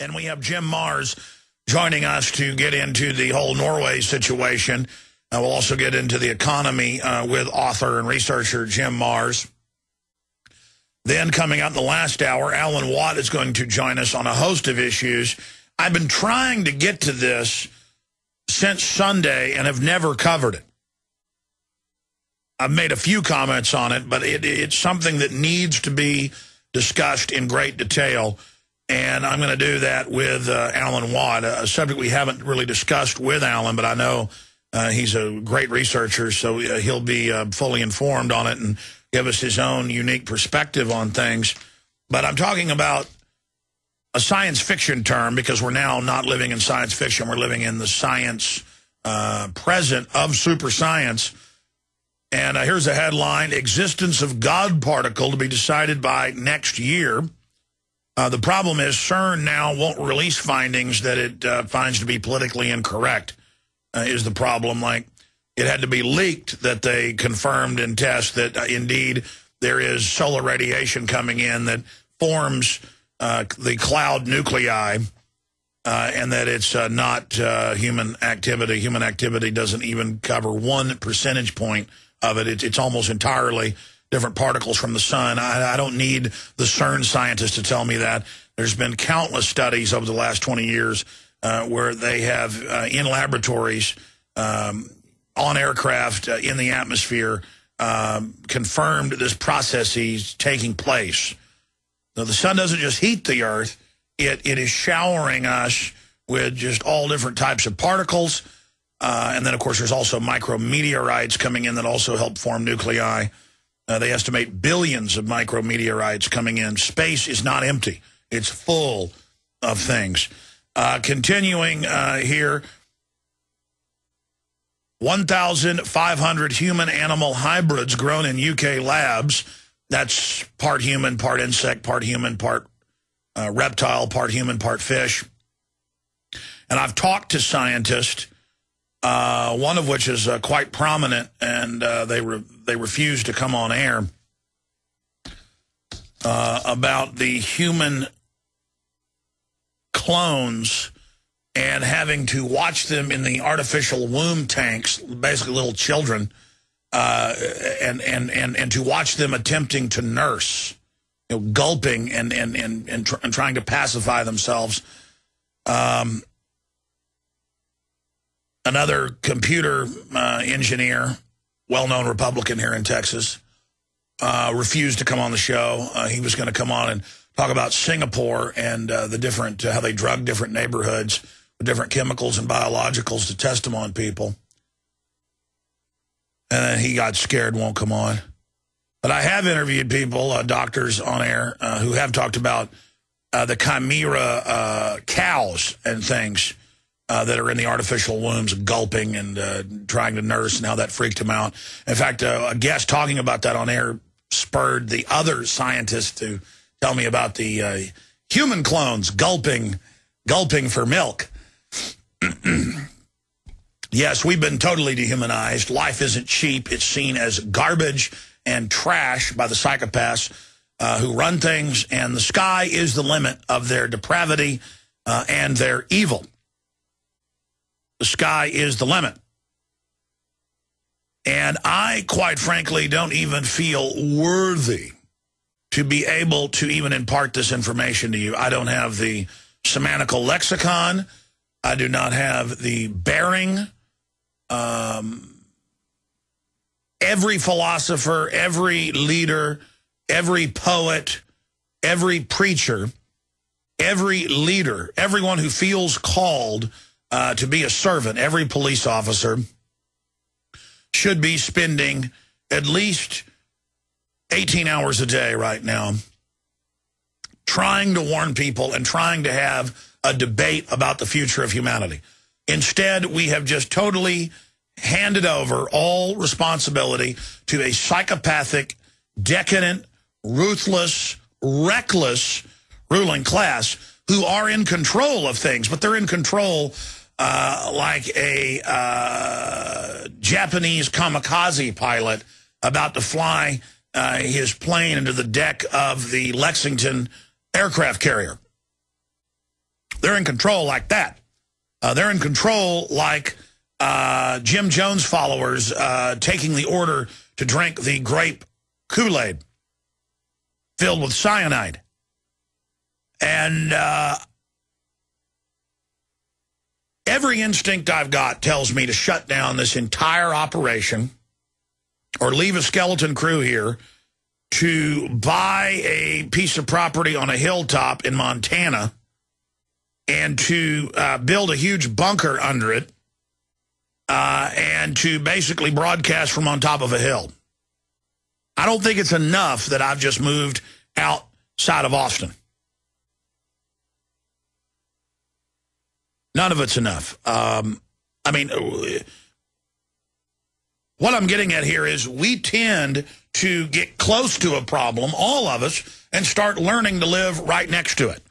And we have Jim Mars joining us to get into the whole Norway situation. We'll also get into the economy with author and researcher Jim Mars. Then coming up in the last hour, Alan Watt is going to join us on a host of issues. I've been trying to get to this since Sunday and have never covered it. I've made a few comments on it, but it's something that needs to be discussed in great detail. And I'm going to do that with Alan Watt, a subject we haven't really discussed with Alan, but I know he's a great researcher, so he'll be fully informed on it and give us his own unique perspective on things. But I'm talking about a science fiction term because we're now not living in science fiction. We're living in the science present of super science. And here's a headline: existence of God particle to be decided by next year. The problem is CERN now won't release findings that it finds to be politically incorrect, is the problem. Like, it had to be leaked that they confirmed in tests that indeed there is solar radiation coming in that forms the cloud nuclei, and that it's not human activity. Human activity doesn't even cover 1 percentage point of it. It's almost entirely different particles from the sun. I don't need the CERN scientists to tell me that. There's been countless studies over the last 20 years where they have, in laboratories, on aircraft, in the atmosphere, confirmed this process is taking place. Now, the sun doesn't just heat the Earth. It is showering us with just all different types of particles. And then, of course, there's also micrometeorites coming in that also help form nuclei. They estimate billions of micrometeorites coming in. Space is not empty. It's full of things. Continuing here, 1,500 human-animal hybrids grown in UK labs. That's part human, part insect, part human, part reptile, part human, part fish. And I've talked to scientists, one of which is quite prominent, and they refuse to come on air, about the human clones and having to watch them in the artificial womb tanks, basically little children, and to watch them attempting to nurse, gulping and trying to pacify themselves. Another computer engineer, well-known Republican here in Texas, refused to come on the show. He was going to come on and talk about Singapore and the different, how they drug different neighborhoods with different chemicals and biologicals to test them on people. And then he got scared, won't come on. But I have interviewed people, doctors on air, who have talked about the chimera cows and things that are in the artificial wombs, gulping and trying to nurse, and how that freaked him out. In fact, a guest talking about that on air spurred the other scientists to tell me about the human clones gulping for milk. Yes, we've been totally dehumanized. Life isn't cheap. It's seen as garbage and trash by the psychopaths who run things, and the sky is the limit of their depravity and their evil. The sky is the limit. And I, quite frankly, don't even feel worthy to be able to even impart this information to you. I don't have the semantical lexicon. I do not have the bearing. Every philosopher, every leader, every poet, every preacher, every leader, everyone who feels called to be a servant, every police officer should be spending at least 18 hours a day right now trying to warn people and trying to have a debate about the future of humanity. Instead, we have just totally handed over all responsibility to a psychopathic, decadent, ruthless, reckless ruling class who are in control of things, but they're in control like a Japanese kamikaze pilot about to fly his plane into the deck of the Lexington aircraft carrier. They're in control like that. They're in control like Jim Jones followers taking the order to drink the grape Kool-Aid filled with cyanide. And every instinct I've got tells me to shut down this entire operation or leave a skeleton crew here to buy a piece of property on a hilltop in Montana and to build a huge bunker under it and to basically broadcast from on top of a hill. I don't think it's enough that I've just moved outside of Austin. None of it's enough. I mean, what I'm getting at here is we tend to get close to a problem, all of us, and start learning to live right next to it.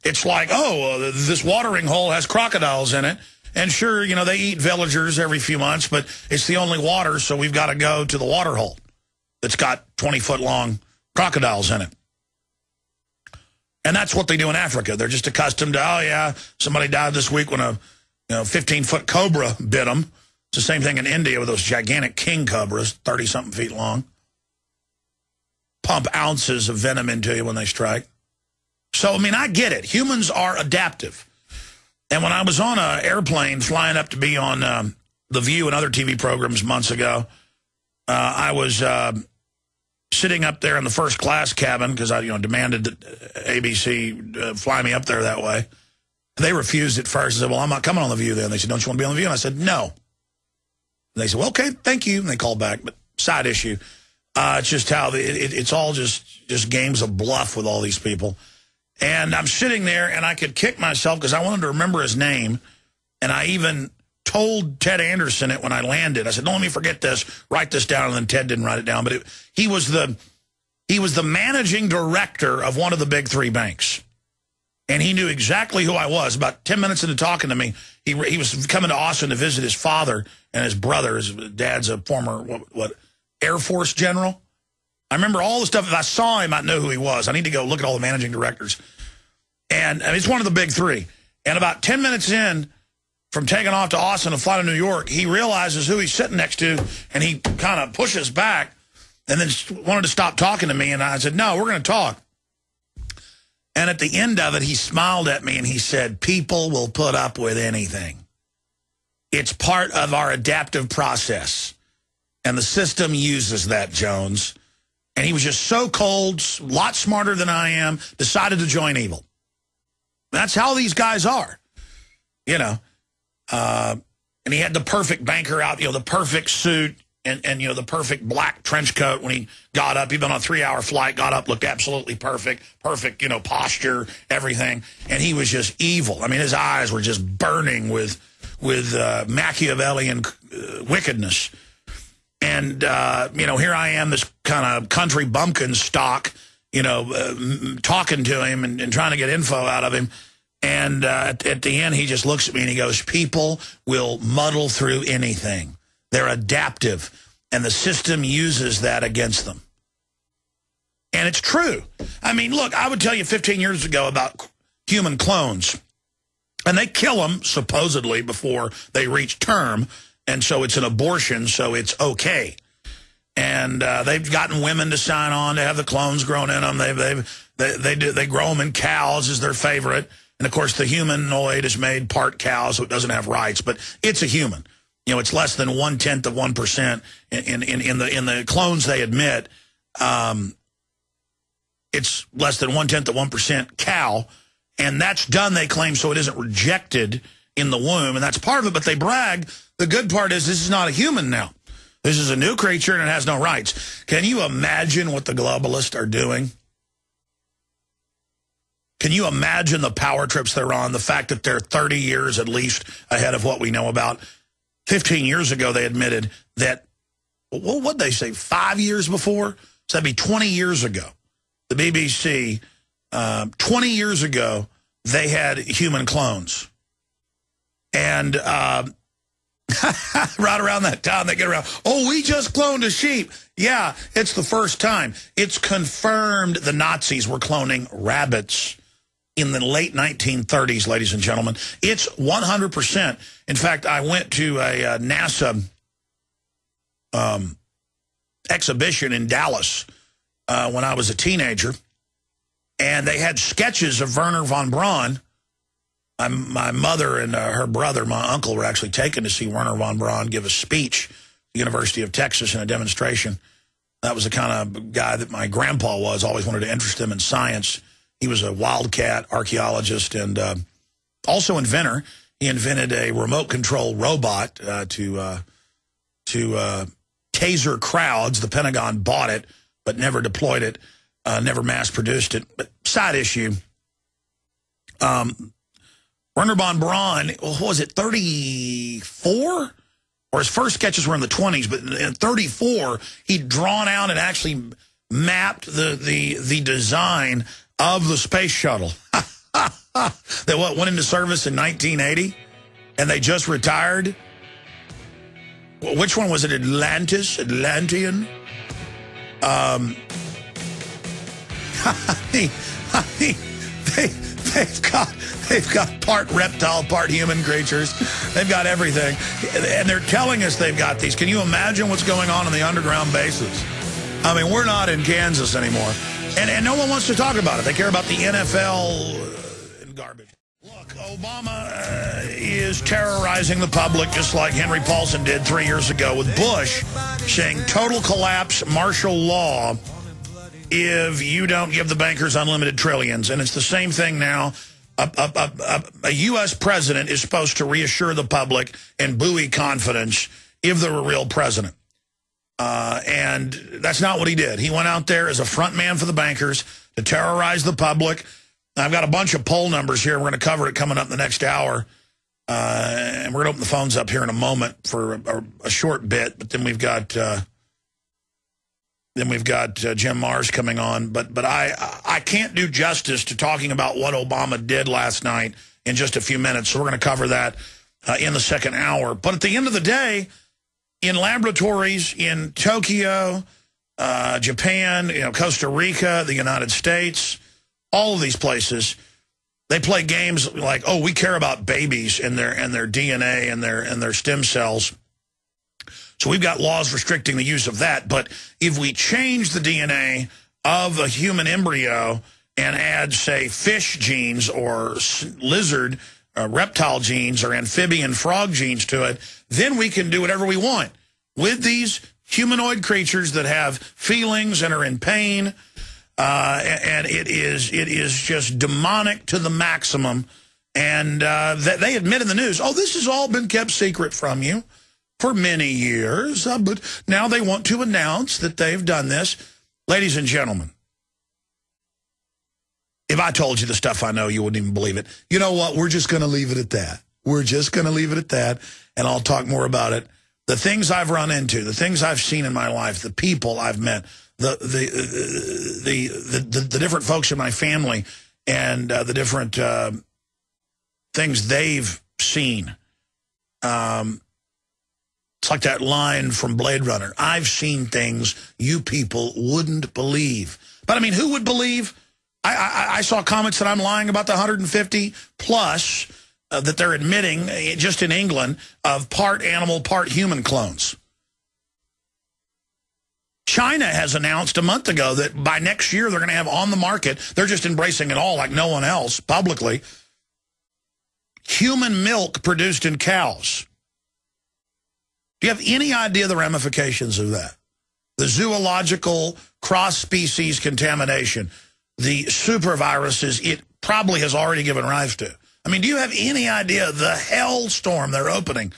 It's like, oh, this watering hole has crocodiles in it. And sure, you know, they eat villagers every few months, but it's the only water, so we've got to go to the water hole that's got 20-foot-long crocodiles in it. And that's what they do in Africa. They're just accustomed to, oh, yeah, somebody died this week when a 15-foot cobra bit them. It's the same thing in India with those gigantic king cobras, 30-something feet long. Pump ounces of venom into you when they strike. So, I mean, I get it. Humans are adaptive. And when I was on an airplane flying up to be on The View and other TV programs months ago, I was sitting up there in the first class cabin because I demanded that ABC fly me up there that way. They refused at first. I said, well, I'm not coming on The View then. They said, don't you want to be on The View? And I said, no. And they said, well, okay, thank you. And they called back. But side issue. It's just how it's all just games of bluff with all these people. And I'm sitting there, and I could kick myself because I wanted to remember his name. And I even told Ted Anderson it when I landed. I said, don't let me forget this. Write this down. And then Ted didn't write it down. But he was the managing director of one of the big three banks. And he knew exactly who I was. About 10 minutes into talking to me, he was coming to Austin to visit his father and his brother. His dad's a former, what Air Force general. I remember all the stuff. If I saw him, I'd know who he was. I need to go look at all the managing directors. And it's one of the big three. And about 10 minutes in from taking off to Austin to fly to New York, he realizes who he's sitting next to, and he kind of pushes back and then wanted to stop talking to me. And I said, no, we're going to talk. And at the end of it, he smiled at me and he said, people will put up with anything. It's part of our adaptive process. And the system uses that, Jones. And he was just so cold, a lot smarter than I am, decided to join evil. That's how these guys are, And he had the perfect banker out, the perfect suit and the perfect black trench coat when he got up. He'd been on a 3-hour flight, got up, looked absolutely perfect, posture, everything. And he was just evil. I mean, his eyes were just burning with Machiavellian wickedness. And, here I am, this kind of country bumpkin stock, talking to him and trying to get info out of him. And at the end, he just looks at me and he goes, people will muddle through anything. They're adaptive. And the system uses that against them. And it's true. I mean, look, I would tell you 15 years ago about human clones. And they kill them, supposedly, before they reach term. And so it's an abortion, so it's okay. And they've gotten women to sign on to have the clones grown in them. They grow them in cows is their favorite. And, of course, the humanoid is made part cow, so it doesn't have rights. But it's a human. It's less than 1/10 of 1% in the clones they admit. It's less than 1/10 of 1% cow. And that's done, they claim, so it isn't rejected in the womb. And that's part of it. But they brag. The good part is this is not a human now. This is a new creature and it has no rights. Can you imagine what the globalists are doing? Can you imagine the power trips they're on, the fact that they're 30 years at least ahead of what we know about? 15 years ago, they admitted that, well, what'd they say, 5 years before? So that'd be 20 years ago. The BBC, 20 years ago, they had human clones. And right around that time, they get around, oh, we just cloned a sheep. Yeah, it's the first time. It's confirmed the Nazis were cloning rabbits. in the late 1930s, ladies and gentlemen. It's 100%. In fact, I went to a NASA exhibition in Dallas when I was a teenager, and they had sketches of Wernher von Braun. My mother and her brother, my uncle, were actually taken to see Wernher von Braun give a speech at the University of Texas in a demonstration. That was the kind of guy that my grandpa was, always wanted to interest him in science. He was a wildcat archaeologist and also inventor. He invented a remote control robot to taser crowds. The Pentagon bought it, but never deployed it, never mass-produced it. But side issue, Wernher von Braun, what was it, 34? Or his first sketches were in the 20s, but in 34, he'd drawn out and actually mapped the design of the space shuttle. That went into service in 1980, and they just retired. Which one was it? Atlantean? They've got part reptile, part human creatures. They've got everything. And they're telling us they've got these. Can you imagine what's going on the underground bases? I mean, we're not in Kansas anymore. And no one wants to talk about it. They care about the NFL and garbage. Look, Obama is terrorizing the public just like Henry Paulson did 3 years ago with Bush saying total collapse, martial law if you don't give the bankers unlimited trillions. And it's the same thing now. A U.S. president is supposed to reassure the public and buoy confidence if they're a real president. And that's not what he did. He went out there as a front man for the bankers to terrorize the public. I've got a bunch of poll numbers here. We're going to cover it coming up in the next hour. And we're going to open the phones up here in a moment for a short bit. But then we've got Jim Mars coming on. But I can't do justice to talking about what Obama did last night in just a few minutes. So we're going to cover that in the second hour. But at the end of the day, in laboratories in Tokyo, Japan, Costa Rica, the United States, all of these places, they play games like, oh, we care about babies and their DNA and their stem cells. So we've got laws restricting the use of that. But if we change the DNA of a human embryo and add, say, fish genes or lizard, reptile genes or amphibian frog genes to it, then we can do whatever we want with these humanoid creatures that have feelings and are in pain. And it is just demonic to the maximum. And they admit in the news, oh, this has all been kept secret from you for many years, but now they want to announce that they've done this. Ladies and gentlemen, if I told you the stuff I know, you wouldn't even believe it. You know what? We're just going to leave it at that. We're just going to leave it at that, and I'll talk more about it. The things I've run into, the things I've seen in my life, the people I've met, the different folks in my family, and the different things they've seen. It's like that line from Blade Runner. I've seen things you people wouldn't believe. But, I mean, who would believe? I saw comments that I'm lying about the 150 plus that they're admitting, just in England, of part animal, part human clones. China has announced a month ago that by next year they're going to have on the market, they're just embracing it all like no one else publicly, human milk produced in cows. Do you have any idea the ramifications of that? The zoological cross-species contamination, the superviruses it probably has already given rise to. I mean, do you have any idea the hellstorm they're opening?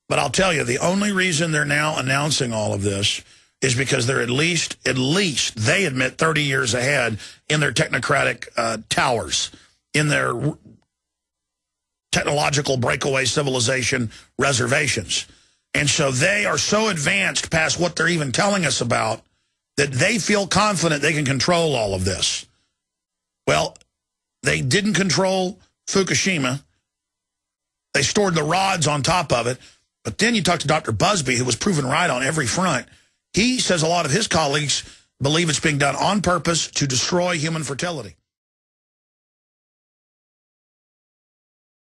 But I'll tell you, the only reason they're now announcing all of this is because they're at least they admit 30 years ahead in their technocratic towers, in their technological breakaway civilization reservations. And so they are so advanced past what they're even telling us about that they feel confident they can control all of this. Well, they didn't control Fukushima. They stored the rods on top of it. But then you talk to Dr. Busby, who was proven right on every front. He says a lot of his colleagues believe it's being done on purpose to destroy human fertility.